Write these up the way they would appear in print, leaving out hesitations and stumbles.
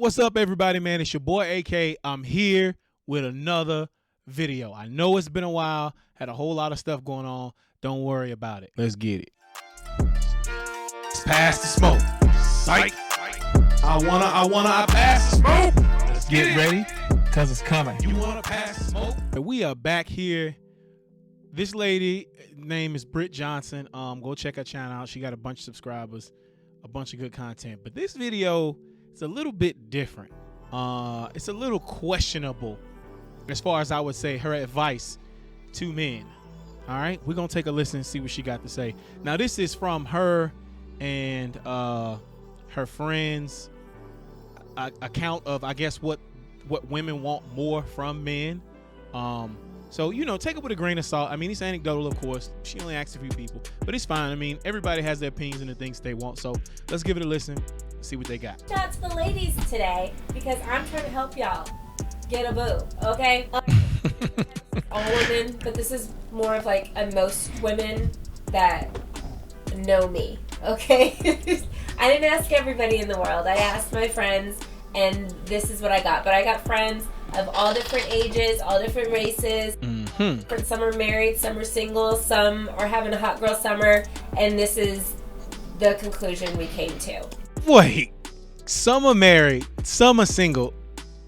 What's up, everybody, man? It's your boy AK. I'm here with another video. I know it's been a while, had a whole lot of stuff going on. Don't worry about it. Let's get it. Pass the smoke. Psych. I pass the smoke. Let's Get ready, cause it's coming. You wanna pass the smoke? We are back here. This lady name is Britt Johnson. Go check her channel out. She got a bunch of subscribers, a bunch of good content. But this video is a little bit different. It's a little questionable as far as I would say her advice to men. All right, we're gonna take a listen and see what she got to say. Now, this is from her and her friends' account of, I guess, what women want more from men. So, you know, take it with a grain of salt. I mean, it's anecdotal, of course. She only asked a few people, but it's fine. I mean, everybody has their opinions and the things they want. So let's give it a listen, see what they got. Shout out to the ladies today because I'm trying to help y'all get a boo, okay? All women, but this is more of like most women that know me, okay? I didn't ask everybody in the world. I asked my friends, and this is what I got. But I got friends of all different ages, all different races. Some are married, some are single, some are having a hot girl summer, and this is the conclusion we came to. Wait, some are married, some are single,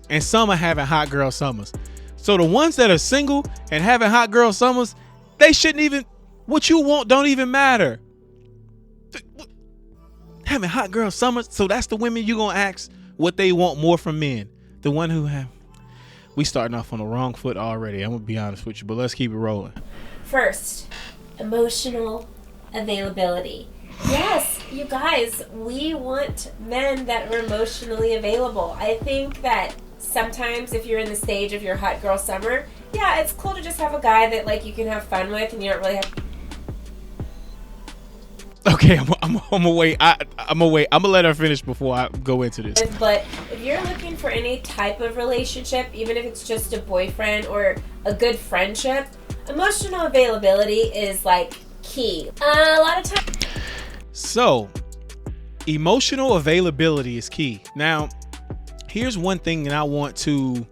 and some are having hot girl summers. So the ones that are single and having hot girl summers, they shouldn't even, what you want don't even matter. Having hot girl summers, so that's the women you gonna ask what they want more from men. The one who have, we starting off on the wrong foot already. I'm gonna be honest with you, but let's keep it rolling. First, emotional availability. Yes, you guys, we want men that are emotionally available. I think that sometimes if you're in the stage of your hot girl summer, yeah, it's cool to just have a guy that like you can have fun with and you don't really have. Okay, I'm gonna wait. I'm gonna let her finish before I go into this. But if you're looking for any type of relationship, even if it's just a boyfriend or a good friendship, emotional availability is like key. A lot of times. So, emotional availability is key. Now, here's one thing that I want to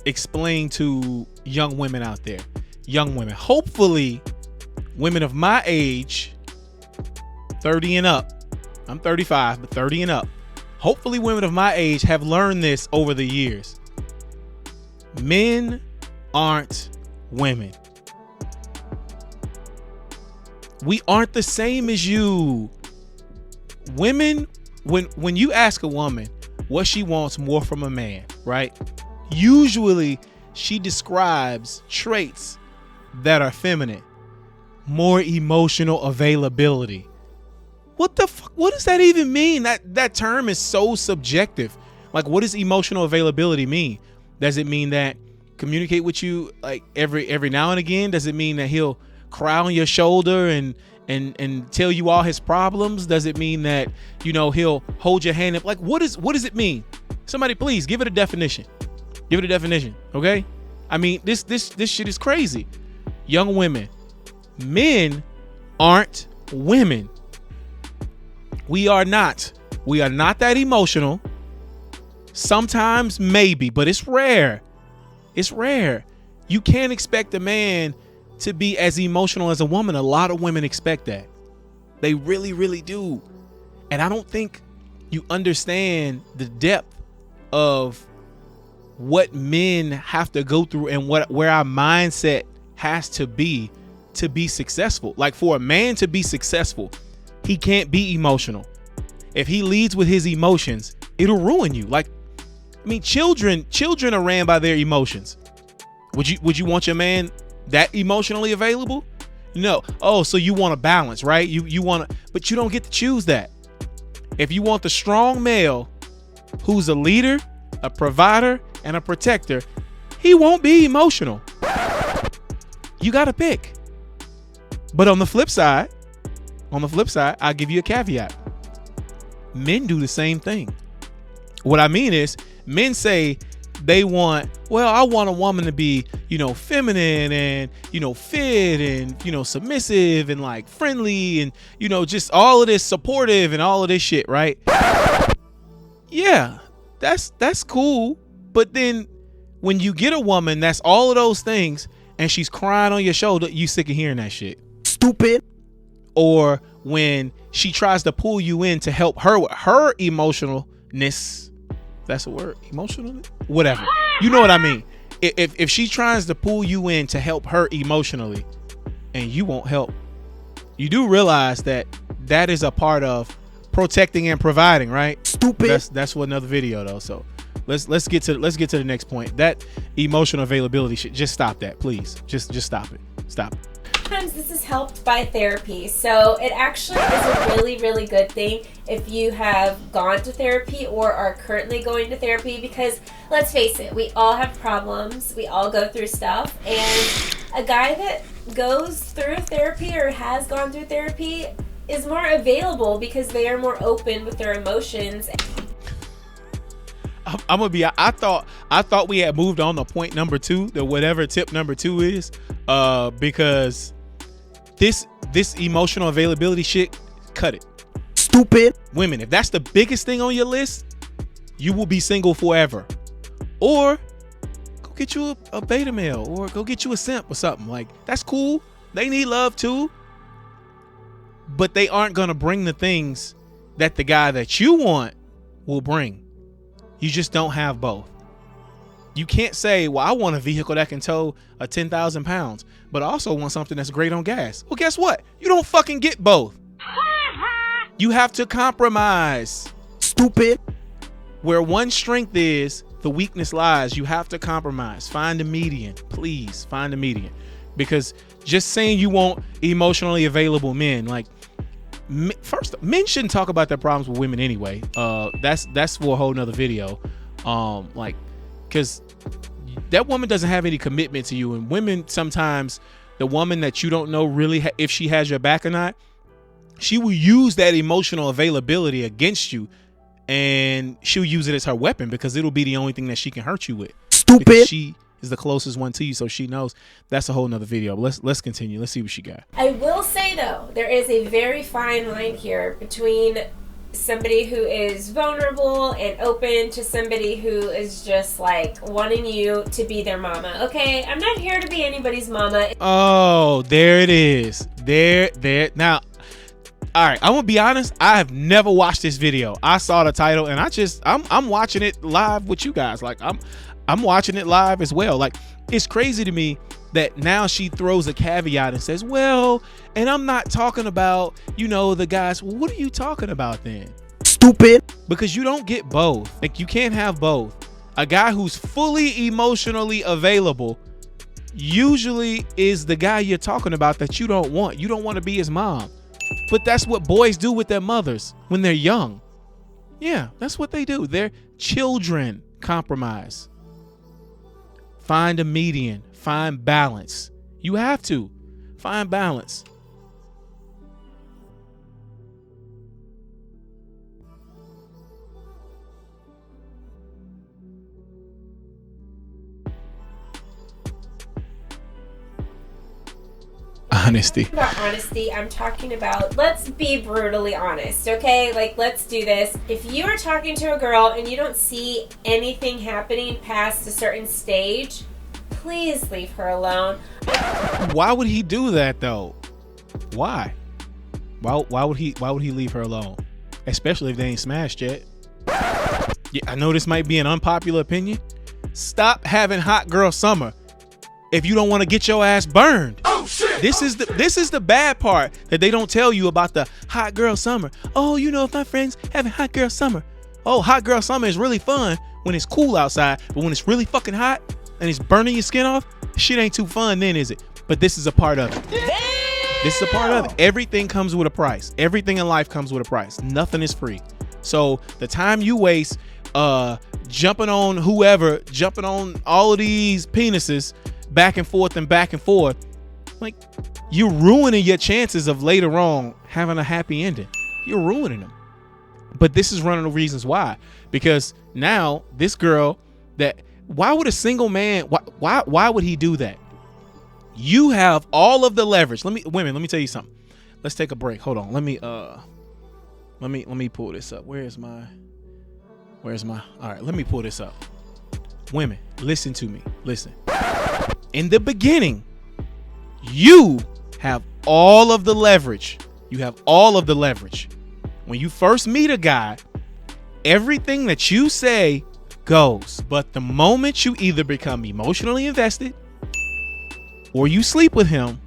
explain to young women out there. Young women, hopefully women of my age, 30 and up. I'm 35, but 30 and up. Hopefully women of my age have learned this over the years. Men aren't women. We aren't the same as you. Women, when you ask a woman what she wants more from a man, right? Usually she describes traits that are feminine. More emotional availability. What the fuck? What does that even mean? That term is so subjective. Like, what does emotional availability mean? Does it mean that communicate with you like every now and again? Does it mean that he'll cry on your shoulder and tell you all his problems? Does it mean that, you know, he'll hold your hand up? Like, what does it mean? Somebody please give it a definition. Give it a definition, okay? I mean, this shit is crazy. Young women, men aren't women. We are not that emotional. Sometimes maybe, but it's rare. It's rare. You can't expect a man to be as emotional as a woman. A lot of women expect that. They really, really do. And I don't think you understand the depth of what men have to go through and where our mindset has to be successful. Like, for a man to be successful, he can't be emotional. If he leads with his emotions, it'll ruin you. Like, I mean, children are ran by their emotions. Would you want your man that emotionally available? No. Oh, so you want a balance, right? You want to, but you don't get to choose that. If you want the strong male who's a leader, a provider, and a protector, he won't be emotional. You got to pick. But on the flip side, I'll give you a caveat. Men do the same thing. What I mean is, men say they want, well, I want a woman to be, you know, feminine and, you know, fit and, you know, submissive and like friendly and, you know, just all of this supportive and all of this shit, right? Yeah, That's cool. But then when you get a woman that's all of those things and she's crying on your shoulder, you sick of hearing that shit. Stupid. Or when she tries to pull you in to help her with her emotionalness. That's a word? Emotional? Whatever. You know what I mean. If she tries to pull you in to help her emotionally and you won't help, you do realize that that is a part of protecting and providing, right? Stupid. That's for another video though. So let's get to the next point. That emotional availability shit, just stop that, please. Just stop it. Stop it. Sometimes this is helped by therapy, so it actually is a really, really good thing if you have gone to therapy or are currently going to therapy, because let's face it, we all have problems, we all go through stuff, and a guy that goes through therapy or has gone through therapy is more available because they are more open with their emotions. I'm gonna be. I thought we had moved on to point number 2, the whatever tip number 2 is, because this emotional availability shit, cut it. Stupid. Women, if that's the biggest thing on your list, you will be single forever. Or go get you a beta male, or go get you a simp or something. Like, that's cool. They need love too, but they aren't gonna bring the things that the guy that you want will bring. You just don't have both. You can't say, well, I want a vehicle that can tow a 10,000 pounds, but I also want something that's great on gas. Well, guess what? You don't fucking get both. You have to compromise. Stupid. Where one strength is, the weakness lies. You have to compromise. Find a median. Please find a median. Because just saying you want emotionally available men, like, first, men shouldn't talk about their problems with women anyway. That's for a whole nother video. Like, because that woman doesn't have any commitment to you, and women sometimes, the woman that you don't know really if she has your back or not, she will use that emotional availability against you, and she'll use it as her weapon because it'll be the only thing that she can hurt you with. Stupid. Because she is the closest one to you, so she knows. That's a whole nother video. But let's continue. Let's see what she got. I will say though, there is a very fine line here between somebody who is vulnerable and open to somebody who is just like wanting you to be their mama. Okay, I'm not here to be anybody's mama. Oh, there it is. There. Now, all right, I'm gonna be honest, I have never watched this video. I saw the title and I'm watching it live with you guys. Like, I'm watching it live as well. Like, it's crazy to me that now she throws a caveat and says, well, and I'm not talking about, the guys. Well, what are you talking about then? Stupid. Because you don't get both. Like, you can't have both. A guy who's fully emotionally available usually is the guy you're talking about that you don't want. You don't want to be his mom. But that's what boys do with their mothers when they're young. Yeah, that's what they do. Their children compromise. Find a median. Find balance. You have to find balance. Honesty. About honesty, I'm talking about, let's be brutally honest, okay? Like, let's do this. If you are talking to a girl and you don't see anything happening past a certain stage, please leave her alone. Why would he do that though? Why would he leave her alone? Especially if they ain't smashed yet. Yeah, I know this might be an unpopular opinion. Stop having hot girl summer if you don't want to get your ass burned. Oh shit! This is the bad part that they don't tell you about the hot girl summer. Oh, if my friends having hot girl summer. Oh, hot girl summer is really fun when it's cool outside, but when it's really fucking hot and it's burning your skin off, shit ain't too fun then, is it? But this is a part of it. Damn! This is a part of it. Everything comes with a price. Everything in life comes with a price. Nothing is free. So the time you waste jumping on whoever, jumping on all of these penises back and forth, like, you're ruining your chances of later on having a happy ending. You're ruining them. But this is one of the reasons why. Because now this girl why would a single man, why would he do that? You have all of the leverage. Let me tell you something. Let's take a break. Hold on. Let me pull this up. Where is my Where's my, all right, let me pull this up. Women, listen to me. Listen. In the beginning, you have all of the leverage. You have all of the leverage. When you first meet a guy, everything that you say goes. But the moment you either become emotionally invested or you sleep with him,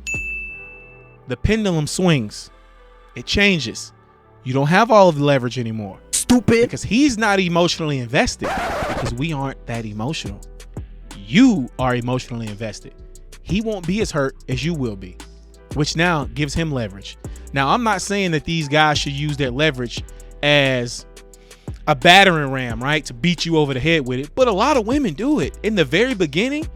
the pendulum swings. It changes. You don't have all of the leverage anymore. Stupid. Because he's not emotionally invested, because we aren't that emotional. You are emotionally invested. He won't be as hurt as you will be, which now gives him leverage. Now, I'm not saying that these guys should use their leverage as a battering ram, right? To beat you over the head with it. But a lot of women do it. In the very beginning,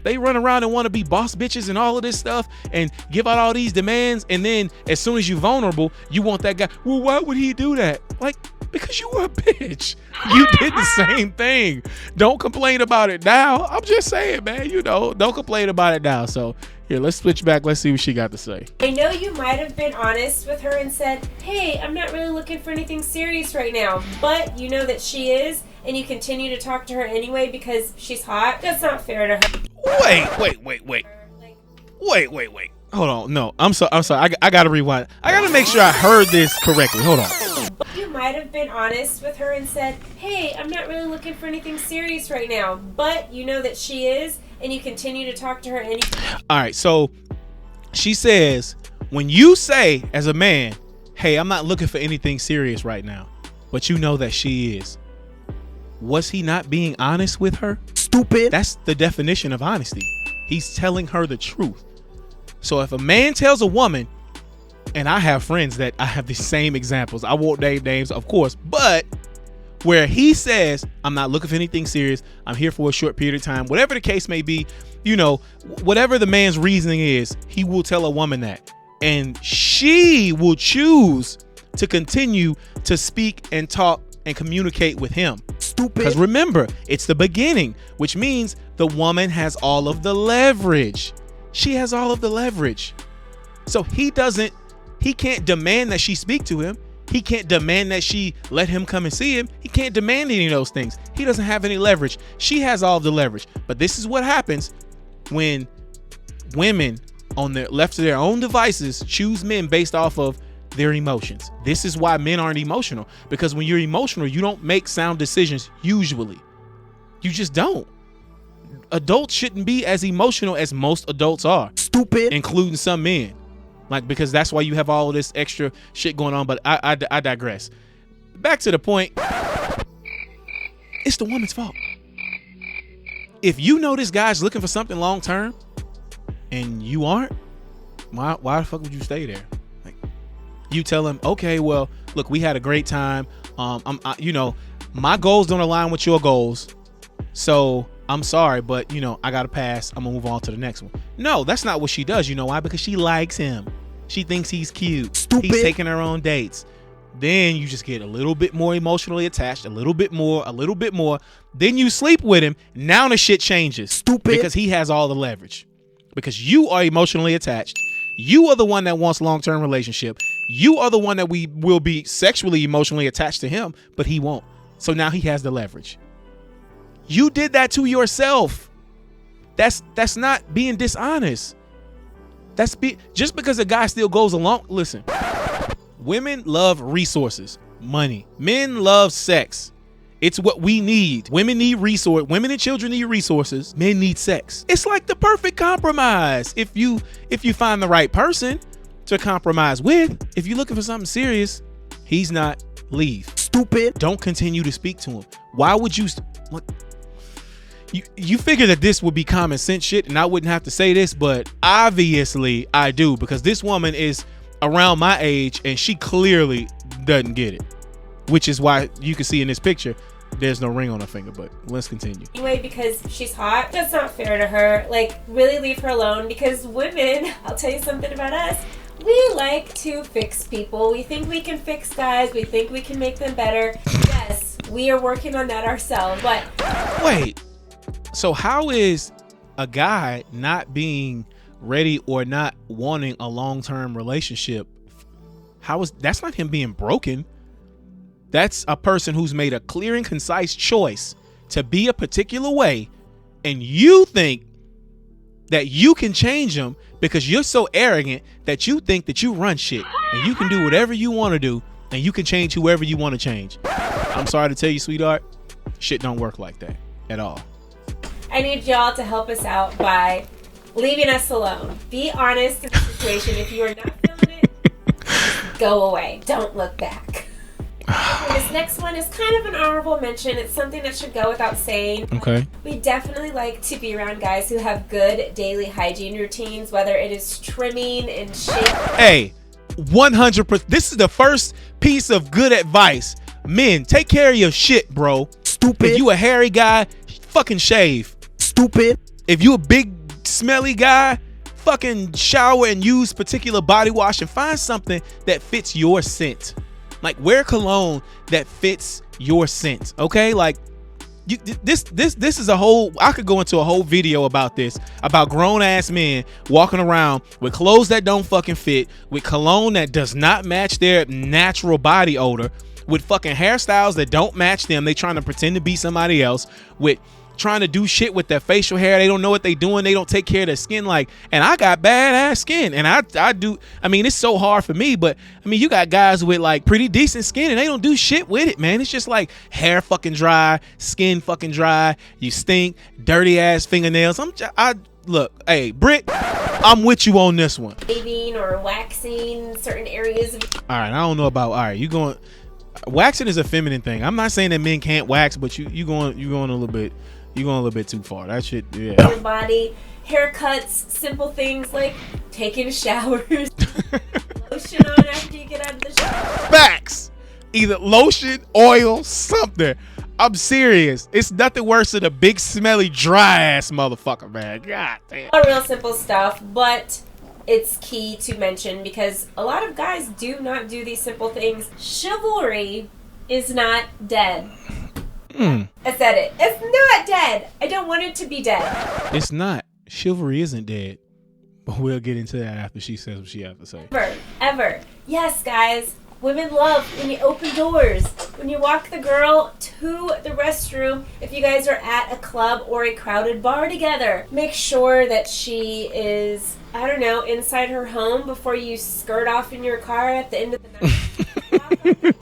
they run around and want to be boss bitches and all of this stuff and give out all these demands. And then as soon as you're vulnerable, you want that guy. Well, why would he do that? Like, because you were a bitch. You did the same thing. Don't complain about it now. I'm just saying, man, don't complain about it now. So here, let's switch back. Let's see what she got to say. I know you might have been honest with her and said, hey, I'm not really looking for anything serious right now, but you know that she is, and you continue to talk to her anyway because she's hot. That's not fair to her. Wait. Hold on. No, I'm sorry. I gotta rewind. I gotta make sure I heard this correctly. Hold on. You might have been honest with her and said, hey, I'm not really looking for anything serious right now, but you know that she is, and you continue to talk to her anyway. All right, so she says, when you say as a man, hey, I'm not looking for anything serious right now, but you know that she is, was he not being honest with her? Stupid. That's the definition of honesty. He's telling her the truth. So if a man tells a woman, and I have friends that I have the same examples, I won't name names, of course, but where he says, I'm not looking for anything serious, I'm here for a short period of time, whatever the case may be, whatever the man's reasoning is, he will tell a woman that. And she will choose to continue to speak and talk and communicate with him. Stupid. Because remember, it's the beginning, which means the woman has all of the leverage. She has all of the leverage. So he can't demand that she speak to him. He can't demand that she let him come and see him. He can't demand any of those things. He doesn't have any leverage. She has all of the leverage. But this is what happens when women on their left to their own devices choose men based off of their emotions. This is why men aren't emotional, because when you're emotional, you don't make sound decisions usually. You just don't. Adults shouldn't be as emotional as most adults are. Stupid. Including some men. Like, because that's why you have all this extra shit going on. But I digress. Back to the point. It's the woman's fault. If you know this guy's looking for something long term and you aren't, why the fuck would you stay there? Like, you tell him, okay, well, look, we had a great time. My goals don't align with your goals, so I'm sorry, but I gotta pass. I'm gonna move on to the next one. No, that's not what she does. You know why? Because she likes him. She thinks he's cute. Stupid. He's taking her on dates. Then you just get a little bit more emotionally attached, a little bit more. Then you sleep with him. Now the shit changes. Stupid. Because he has all the leverage. Because you are emotionally attached. You are the one that wants long-term relationship. You are the one that we will be sexually, emotionally attached to him, but he won't. So now he has the leverage. You did that to yourself. That's not being dishonest. Just because a guy still goes along. Listen, women love resources, money. Men love sex. It's what we need. Women need resource. Women and children need resources. Men need sex. It's like the perfect compromise. If you find the right person to compromise with, if you're looking for something serious, he's not. Leave. Stupid. Don't continue to speak to him. Why would you? You figure that this would be common sense shit and I wouldn't have to say this, but obviously I do, because this woman is around my age and she clearly doesn't get it, which is why you can see in this picture there's no ring on her finger. But let's continue. Anyway, because she's hot, that's not fair to her. Like, really leave her alone, because women, I'll tell you something about us, we like to fix people. We think we can fix guys. We think we can make them better. Yes, we are working on that ourselves, but... Wait. So how is a guy not being ready or not wanting a long-term relationship? That's not him being broken. That's a person who's made a clear and concise choice to be a particular way, and you think that you can change them because you're so arrogant that you think that you run shit and you can do whatever you want to do and you can change whoever you want to change. I'm sorry to tell you, sweetheart, shit don't work like that at all. I need y'all to help us out by leaving us alone. Be honest in the situation. If you are not feeling it, go away. Don't look back. Okay, this next one is kind of an honorable mention. It's something that should go without saying. Okay. We definitely like to be around guys who have good daily hygiene routines, whether it is trimming and shaving. Hey, 100%. This is the first piece of good advice. Men, take care of your shit, bro. Stupid. If you a hairy guy, fucking shave. Stupid. If you a big smelly guy, fucking shower and use particular body wash and find something that fits your scent. Like, wear cologne that fits your scent. Okay, like this is a whole. I could go into a whole video about this, about grown ass men walking around with clothes that don't fucking fit, with cologne that does not match their natural body odor, with fucking hairstyles that don't match them. They trying to pretend to be somebody else, with trying to do shit with their facial hair. They don't know what they doing. They don't take care of their skin. Like, and I got badass skin, and I do. I mean, it's so hard for me, but I mean, you got guys with like pretty decent skin and they don't do shit with it, man. It's just like hair fucking dry, skin fucking dry. You stink, dirty ass fingernails. Look, hey, Britt, I'm with you on this one. Shaving or waxing certain areas of. All right, I don't know about. All right, you going. Waxing is a feminine thing. I'm not saying that men can't wax, but you going a little bit. You're going a little bit too far. That shit, yeah. Your body, haircuts, simple things like taking showers, lotion on after you get out of the shower. Facts. Either lotion, oil, something. I'm serious. It's nothing worse than a big, smelly, dry ass motherfucker, man. God damn. All real simple stuff, but it's key to mention because a lot of guys do not do these simple things. Chivalry is not dead. I said it. It's not dead. I don't want it to be dead. It's not. Chivalry isn't dead. But we'll get into that after she says what she has to say. Ever. Yes, guys. Women love when you open doors, when you walk the girl to the restroom. If you guys are at a club or a crowded bar together, make sure that she is, I don't know, inside her home before you skirt off in your car at the end of the night.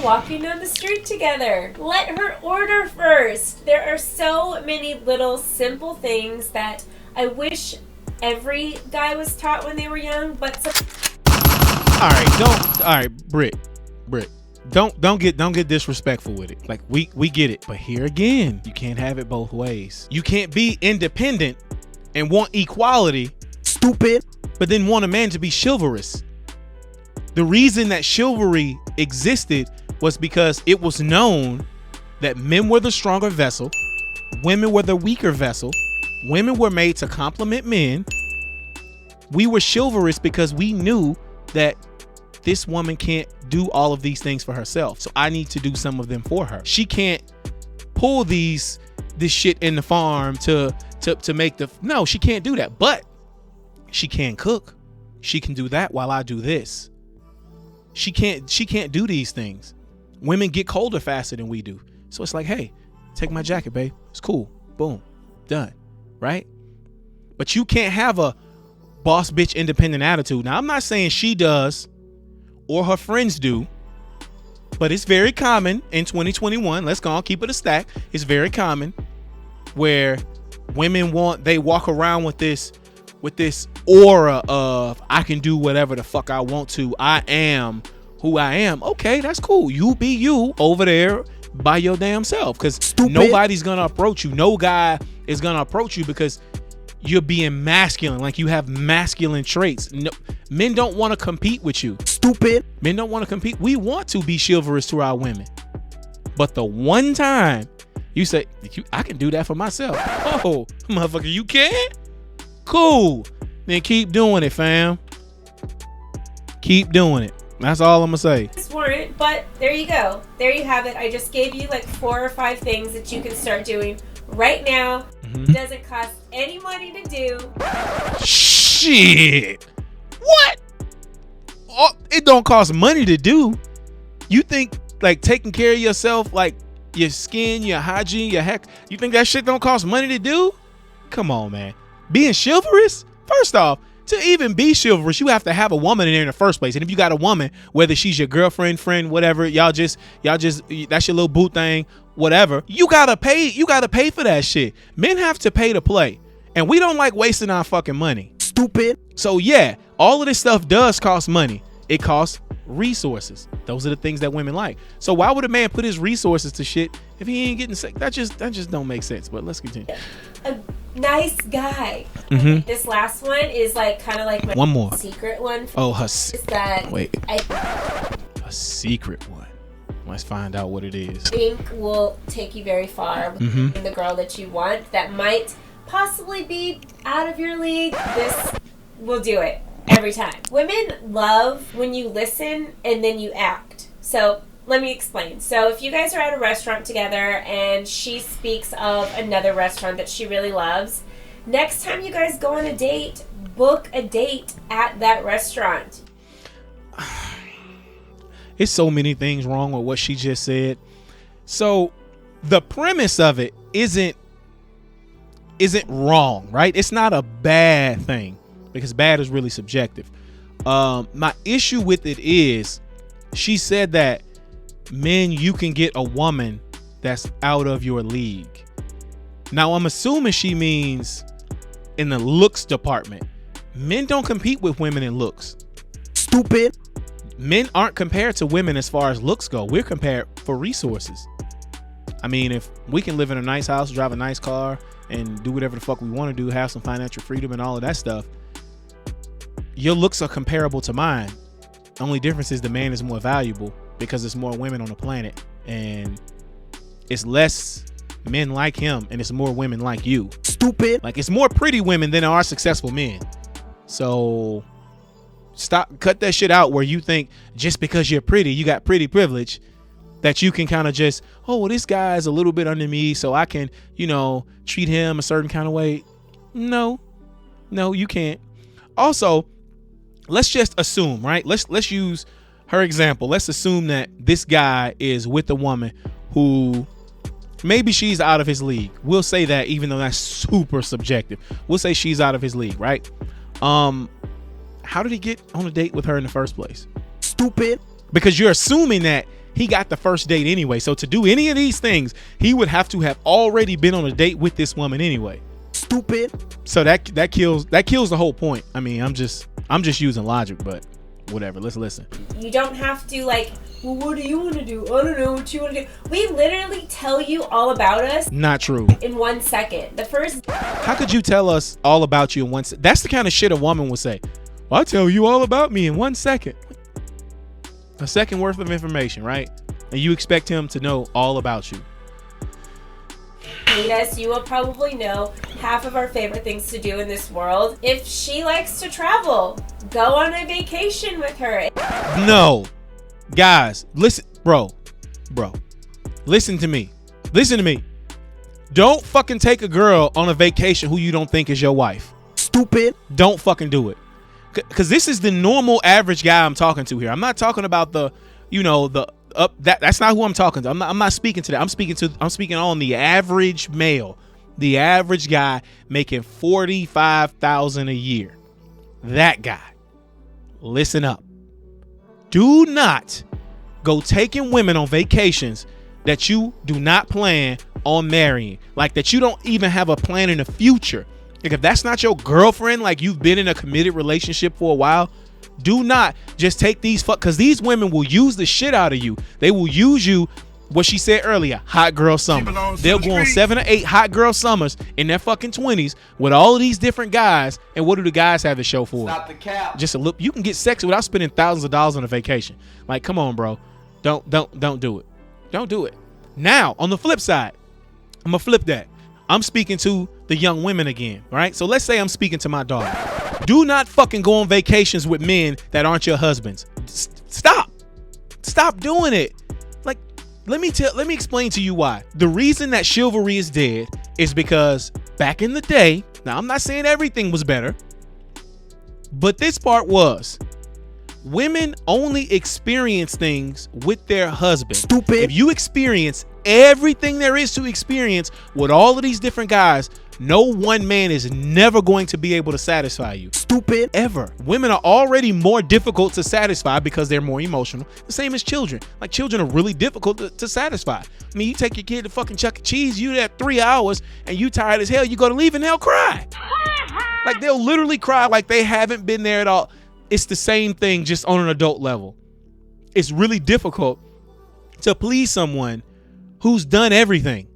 Walking down the street together. Let her order first. There are so many little simple things that I wish every guy was taught when they were young, but Britt, don't get disrespectful with it. Like, we get it, but here again, you can't have it both ways. You can't be independent and want equality, stupid, but then want a man to be chivalrous. The reason that chivalry existed was because it was known that men were the stronger vessel, women were the weaker vessel, women were made to complement men. We were chivalrous because we knew that this woman can't do all of these things for herself, so I need to do some of them for her. She can't pull this shit in the farm to make no, she can't do that, but she can cook. She can do that while I do this. She can't do these things. Women get colder faster than we do. So it's like, hey, take my jacket, babe. It's cool. Boom. Done. Right? But you can't have a boss bitch independent attitude. Now, I'm not saying she does or her friends do, but it's very common in 2021. Let's go on, keep it a stack. It's very common where women walk around with this aura of, I can do whatever the fuck I want to. I am who I am. Okay, that's cool. You be you over there by your damn self, because nobody's gonna approach you. No guy is gonna approach you because you're being masculine, like you have masculine traits. No, men don't want to compete with you. Stupid. Men don't want to compete. We want to be chivalrous to our women, but the one time you say, I can do that for myself. Oh, motherfucker, you can? Cool. Then keep doing it, fam. Keep doing it. That's all I'm gonna say. Weren't, but there you go. There you have it. I just gave you like 4 or 5 things that you can start doing right now. It doesn't cost any money to do. Shit. What? Oh, it don't cost money to do. You think like taking care of yourself, like your skin, your hygiene, your heck, you think that shit don't cost money to do? Come on, man. Being chivalrous? First off, to even be chivalrous, you have to have a woman in there in the first place. And if you got a woman, whether she's your girlfriend, friend, whatever, y'all just that's your little boo thing, whatever, you gotta pay for that shit. Men have to pay to play. And we don't like wasting our fucking money. Stupid. So yeah, all of this stuff does cost money. It costs resources. Those are the things that women like. So why would a man put his resources to shit if he ain't getting sick? That just don't make sense. But let's continue. A nice guy. Mm-hmm. This last one is like kind of like my One more. secret one. Oh, Is that wait. I A secret one. Let's find out what it is. think will take you very far with Mm-hmm. the girl that you want that might possibly be out of your league. This will do it every time. Women love when you listen and then you act. So let me explain. So if you guys are at a restaurant together and she speaks of another restaurant that she really loves, next time you guys go on a date, book a date at that restaurant. It's so many things wrong with what she just said. So the premise of it isn't wrong, right? It's not a bad thing because bad is really subjective. My issue with it is she said that men, you can get a woman that's out of your league. Now I'm assuming she means in the looks department. Men don't compete with women in looks. Stupid. Men aren't compared to women as far as looks go. We're compared for resources. I mean, if we can live in a nice house, drive a nice car, and do whatever the fuck we want to do, have some financial freedom and all of that stuff, your looks are comparable to mine. The only difference is the man is more valuable because there's more women on the planet, and it's less men like him, and it's more women like you. Stupid. Like, it's more pretty women than there are successful men. So cut that shit out where you think just because you're pretty, you got pretty privilege, that you can kind of just, oh, well, this guy's a little bit under me, so I can, treat him a certain kind of way. No, you can't. Also, let's just assume, right? Let's use her example. Let's assume that this guy is with a woman who maybe she's out of his league. We'll say that, even though that's super subjective. We'll say she's out of his league, right? How did he get on a date with her in the first place? Stupid. Because you're assuming that he got the first date anyway. So to do any of these things, he would have to have already been on a date with this woman anyway. Stupid. So that kills the whole point. I mean, I'm just using logic, but whatever. Let's listen. You don't have to well, what do you want to do? I don't know what you want to do. We literally tell you all about us Not true. in 1 second. How could you tell us all about you in 1 second? That's the kind of shit a woman would say. Well, I'll tell you all about me in 1 second. A second worth of information, right? And you expect him to know all about you. Meet us, you will probably know half of our favorite things to do in this world. If she likes to travel, go on a vacation with her. No. Guys, listen, bro. Listen to me. Don't fucking take a girl on a vacation who you don't think is your wife. Stupid. Don't fucking do it. Because this is the normal average guy I'm talking to here. I'm not talking about that's not who I'm talking to. I'm not speaking to that. I'm speaking on the average male, the average guy making $45,000 a year. That guy. Listen up. Do not go taking women on vacations that you do not plan on marrying. Like, that you don't even have a plan in the future. Like, if that's not your girlfriend, like you've been in a committed relationship for a while, do not just take these because these women will use the shit out of you. They will use you, what she said earlier, hot girl summer. They'll go on 7 or 8 hot girl summers in their fucking 20s with all of these different guys. And what do the guys have to show for it? Stop the cap. Just a look. You can get sexy without spending thousands of dollars on a vacation. Like, come on, bro. Don't do it. Don't do it. Now, on the flip side, I'm gonna flip that. I'm speaking to the young women again, right? So let's say I'm speaking to my daughter. Do not fucking go on vacations with men that aren't your husbands. Stop doing it. Like, let me explain to you why. The reason that chivalry is dead is because back in the day, now I'm not saying everything was better, but this part was, Women only experience things with their husband. Stupid. If you experience everything there is to experience with all of these different guys, no one man is never going to be able to satisfy you. Stupid. Ever. Women are already more difficult to satisfy because they're more emotional. The same as children. Like, children are really difficult to satisfy. I mean, you take your kid to fucking Chuck E. Cheese, you there 3 hours and you tired as hell, you go to leave and they'll cry. Like, they'll literally cry like they haven't been there at all. It's the same thing, just on an adult level. It's really difficult to please someone who's done everything.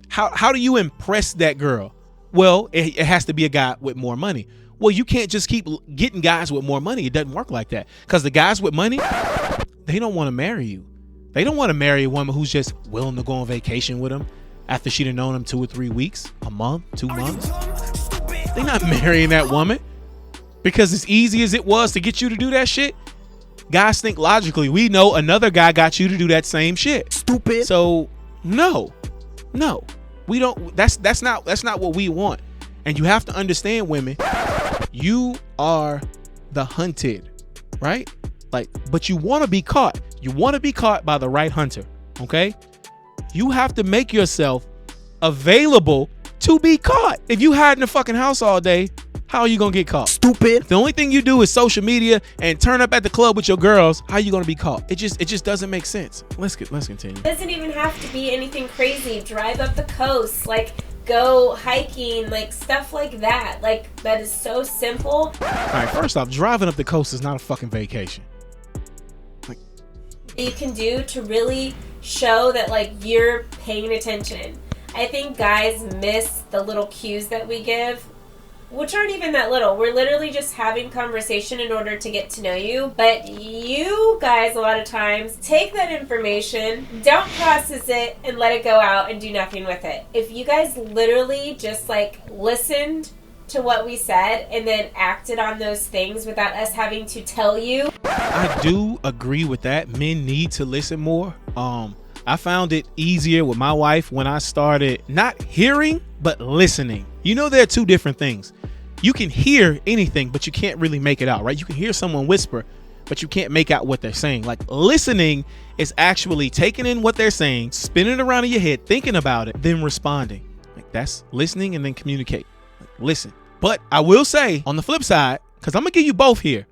How do you impress that girl? Well, it has to be a guy with more money. Well, you can't just keep getting guys with more money. It doesn't work like that. Because the guys with money, they don't want to marry you. They don't want to marry a woman who's just willing to go on vacation with them after she'd have known him 2 or 3 weeks, a month, 2 months. They're not marrying that woman. Because as easy as it was to get you to do that shit, guys think logically. We know another guy got you to do that same shit. Stupid. So no, we don't. That's not what we want. And you have to understand, women, you are the hunted, right? Like, but you want to be caught. You want to be caught by the right hunter. Okay, you have to make yourself available to be caught. If you hide in the fucking house all day, how are you gonna get caught? Stupid. The only thing you do is social media and turn up at the club with your girls. How are you gonna be caught? It just doesn't make sense. Let's continue. It doesn't even have to be anything crazy. Drive up the coast, like go hiking, like stuff like that. Like, that is so simple. All right, first off, driving up the coast is not a fucking vacation. You can do to really show that like you're paying attention. I think guys miss the little cues that we give, which aren't even that little. We're literally just having conversation in order to get to know you. But you guys, a lot of times, take that information, don't process it, and let it go out and do nothing with it. If you guys literally just like listened to what we said and then acted on those things without us having to tell you. I do agree with that. Men need to listen more. I found it easier with my wife when I started not hearing, but listening. You know, there are two different things. You can hear anything, but you can't really make it out, right? You can hear someone whisper, but you can't make out what they're saying. Like, listening is actually taking in what they're saying, spinning it around in your head, thinking about it, then responding. Like, that's listening and then communicate. Like, listen. But I will say, on the flip side, because I'm going to give you both here.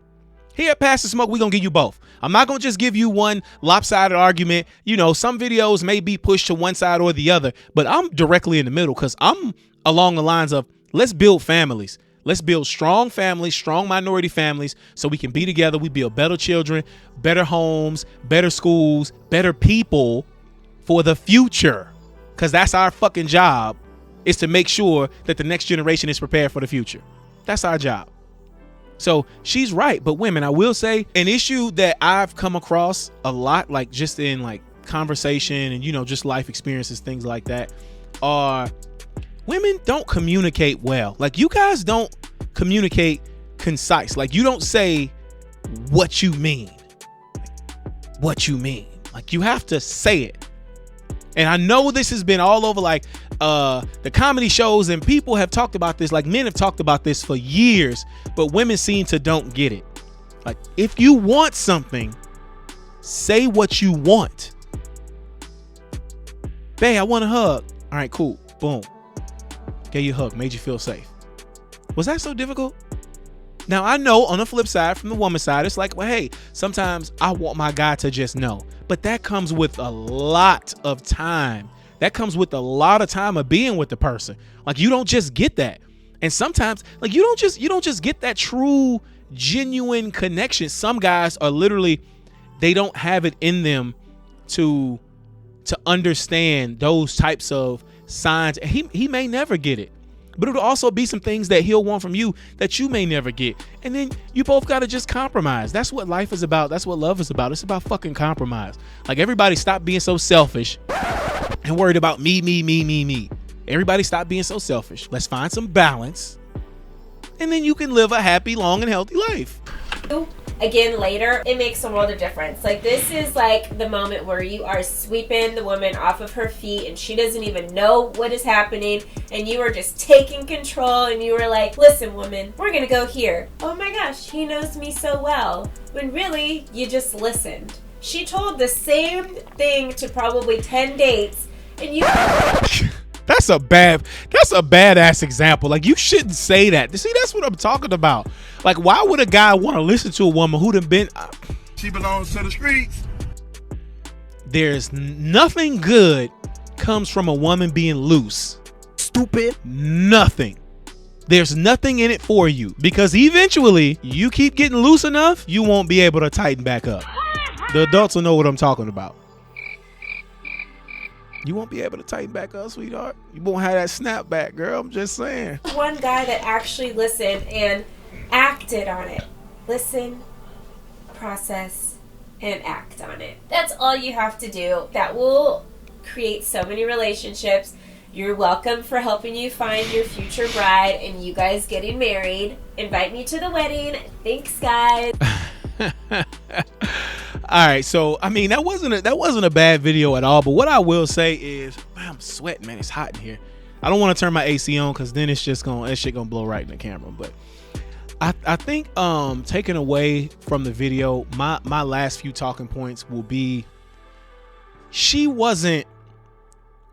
Here at Pass the Smoke, we're going to give you both. I'm not going to just give you one lopsided argument. You know, some videos may be pushed to one side or the other, but I'm directly in the middle because I'm along the lines of, let's build families. Let's build strong families, strong minority families, so we can be together. We build better children, better homes, better schools, better people for the future. Because that's our fucking job, is to make sure that the next generation is prepared for the future. That's our job. So she's right. But women, I will say, an issue that I've come across a lot, like just in like conversation and, you know, just life experiences, things like that, are women don't communicate well. Like, you guys don't communicate concise. Like, you don't say what you mean. What you mean. Like, you have to say it. And I know this has been all over like the comedy shows, and people have talked about this, like men have talked about this for years, but women seem to don't get it. Like, if you want something, say what you want. Babe, I want a hug. All right, cool. Boom. Gave you a hug, made you feel safe. Was that so difficult? Now, I know on the flip side, from the woman's side, it's like, well, hey, sometimes I want my guy to just know. But that comes with a lot of time. That comes with a lot of time of being with the person. Like, you don't just get that. And sometimes, like, you don't just get that true, genuine connection. Some guys are literally, they don't have it in them to understand those types of signs. He may never get it. But it'll also be some things that he'll want from you that you may never get. And then you both got to just compromise. That's what life is about. That's what love is about. It's about fucking compromise. Like, everybody stop being so selfish and worried about me. Everybody stop being so selfish. Let's find some balance. And then you can live a happy, long, and healthy life. again later, it makes a world of difference. Like, this is like the moment where you are sweeping the woman off of her feet and she doesn't even know what is happening, and you are just taking control, and you are like, listen, woman, we're gonna go here. Oh my gosh, he knows me so well. When really, you just listened. She told the same thing to probably 10 dates, and you... That's a badass example. Like, you shouldn't say that. See, that's what I'm talking about. Like, why would a guy want to listen to a woman who done been... She belongs to the streets. There's nothing good comes from a woman being loose. Stupid. Nothing. There's nothing in it for you, because eventually you keep getting loose enough, you won't be able to tighten back up. The adults will know what I'm talking about. You won't be able to tighten back up, sweetheart. You won't have that snap back, girl. I'm just saying. One guy that actually listened and acted on it. Listen, process, and act on it. That's all you have to do. That will create so many relationships. You're welcome for helping you find your future bride and you guys getting married. Invite me to the wedding. Thanks, guys. All right, so I mean, that wasn't a bad video at all. But what I will say is, man, I'm sweating, man. It's hot in here. I don't want to turn my AC on because then it's just that shit gonna blow right in the camera. But I think taking away from the video, my last few talking points will be, she wasn't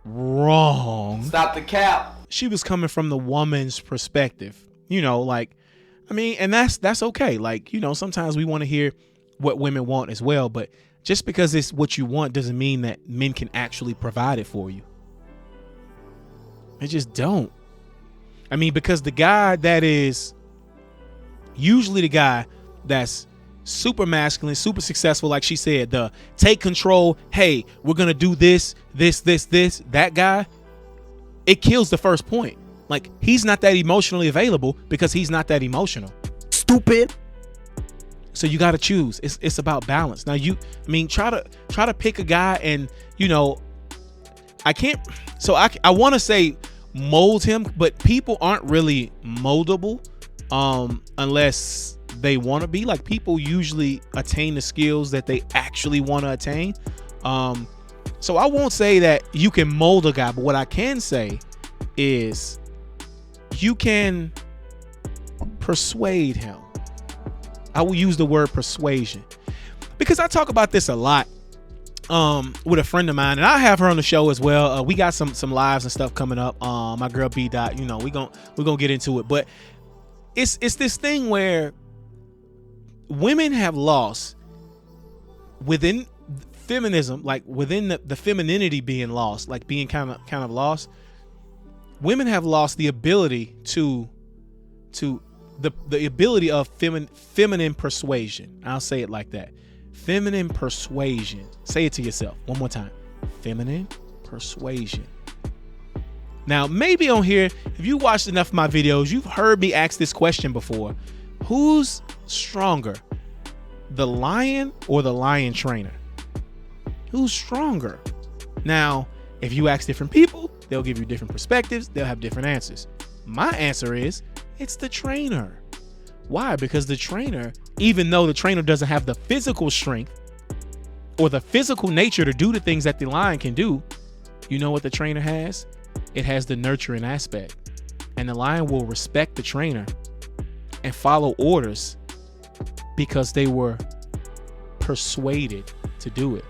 wrong. Stop the cap. She was coming from the woman's perspective, you know, like, I mean, and that's okay. Like, you know, sometimes we want to hear what women want as well, but just because it's what you want doesn't mean that men can actually provide it for you. They just don't. I mean, because the guy that is usually the guy that's super masculine, super successful, like she said, the take control, hey, we're gonna do this, that guy, it kills the first point. Like, he's not that emotionally available because he's not that emotional. Stupid. So you got to choose. It's about balance. Now try to pick a guy, and you know, I want to say mold him, but people aren't really moldable unless they want to be. Like, people usually attain the skills that they actually want to attain. So I won't say that you can mold a guy, but what I can say is you can persuade him. I will use the word persuasion because I talk about this a lot with a friend of mine, and I have her on the show as well. We got some lives and stuff coming up. My girl B Dot, you know, we're gonna get into it, but it's this thing where women have lost within feminism, like within the femininity being lost, like being kind of lost. Women have lost the ability to the ability of feminine persuasion. I'll say it like that. Feminine persuasion. Say it to yourself one more time. Feminine persuasion. Now, maybe on here, if you watched enough of my videos, you've heard me ask this question before. Who's stronger, the lion or the lion trainer? Who's stronger? Now, if you ask different people, they'll give you different perspectives. They'll have different answers. My answer is, it's the trainer. Why? Because the trainer, even though the trainer doesn't have the physical strength or the physical nature to do the things that the lion can do, you know what the trainer has? It has the nurturing aspect. And the lion will respect the trainer and follow orders because they were persuaded to do it.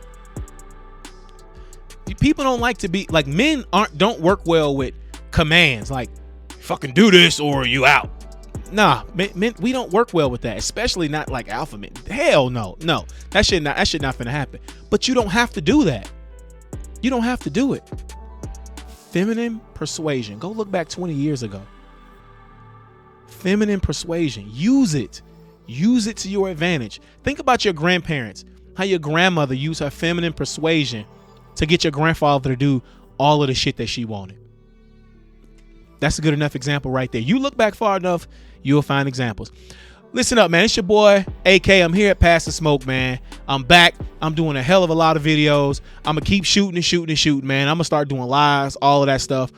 People don't like to be like, men don't work well with commands like, fucking do this or you out. Nah, men, we don't work well with that, especially not like alpha men. Hell no. That should not finna happen. But you don't have to do that. You don't have to do it. Feminine persuasion. Go look back 20 years ago. Feminine persuasion. Use it. Use it to your advantage. Think about your grandparents. How your grandmother used her feminine persuasion to get your grandfather to do all of the shit that she wanted. That's a good enough example right there. You look back far enough, you'll find examples. Listen up, man. It's your boy, AK. I'm here at Pass the Smoke, man. I'm back. I'm doing a hell of a lot of videos. I'm going to keep shooting, man. I'm going to start doing lives, all of that stuff.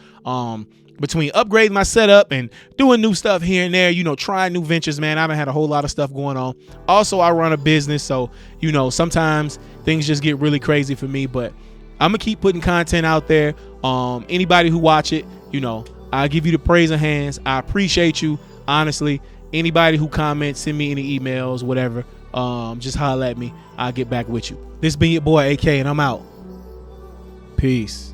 between upgrading my setup and doing new stuff here and there, you know, trying new ventures, man, I done had a whole lot of stuff going on. Also, I run a business, so, you know, sometimes things just get really crazy for me, but I'm gonna keep putting content out there. Anybody who watch it, you know, I give you the praise of hands. I appreciate you, honestly. Anybody who comments, send me any emails, whatever, just holler at me. I'll get back with you. This been your boy AK, and I'm out. Peace.